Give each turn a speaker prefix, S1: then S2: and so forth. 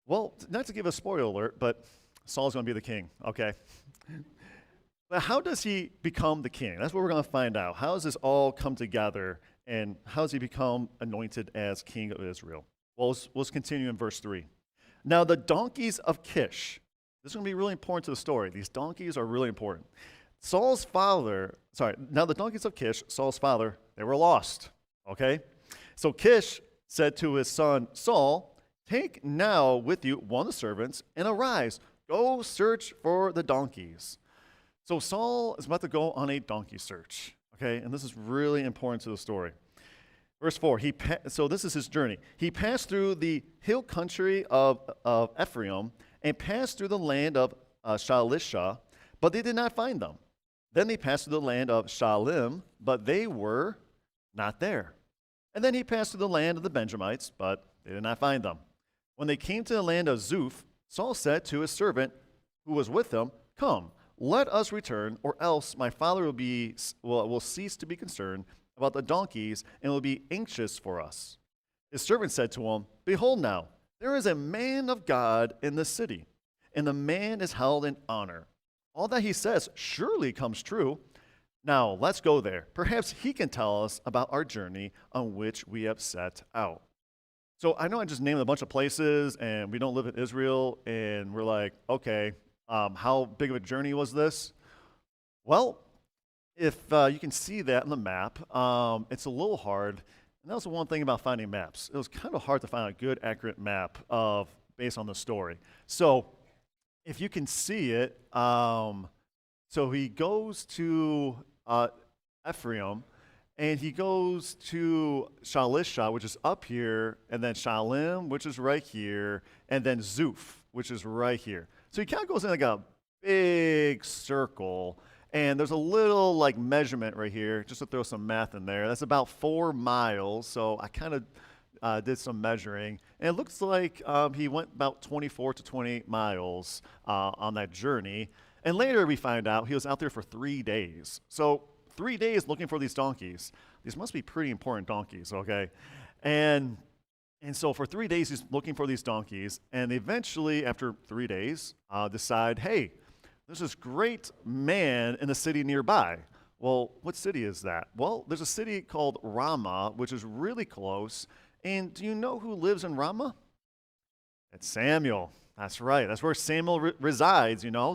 S1: Well, not to give a spoiler alert, but Saul's going to be the king, okay? But how does he become the king? That's what we're going to find out. How does this all come together, and how does he become anointed as king of Israel? Well, let's continue in verse 3. Now, the donkeys of Kish, this is going to be really important to the story. These donkeys are really important. Now the donkeys of Kish, Saul's father, they were lost, okay? So Kish said to his son Saul, take now with you one of the servants and arise, go search for the donkeys. So Saul is about to go on a donkey search, okay? And this is really important to the story. Verse 4, so this is his journey. He passed through the hill country of Ephraim and passed through the land of Shalisha, but they did not find them. Then they passed through the land of Shalim, but they were not there. And then he passed through the land of the Benjamites, but they did not find them. When they came to the land of Zuph, Saul said to his servant who was with him, come, let us return, or else my father will cease to be concerned about the donkeys and will be anxious for us. His servant said to him, behold now, there is a man of God in the city, and the man is held in honor. All that he says surely comes true. Now, let's go there. Perhaps he can tell us about our journey on which we have set out. So I know I just named a bunch of places, and we don't live in Israel, and we're like, okay, how big of a journey was this? Well, if you can see that on the map, it's a little hard. And that was the one thing about finding maps. It was kind of hard to find a good, accurate map based on the story. So if you can see it, so he goes to Ephraim, and he goes to Shalisha, which is up here, and then Shalim, which is right here, and then Zuph, which is right here. So he kind of goes in like a big circle, and there's a little like measurement right here, just to throw some math in there. That's about 4 miles, so I kind of did some measuring, and it looks like he went about 24 to 28 miles on that journey. And later we find out he was out there for 3 days. So 3 days looking for these donkeys. These must be pretty important donkeys, okay? And so for 3 days he's looking for these donkeys, and eventually after 3 days decide, hey, there's this great man in the city nearby. Well, what city is that? Well, there's a city called Ramah, which is really close. And do you know who lives in Ramah? It's Samuel. That's right. That's where Samuel resides, you know.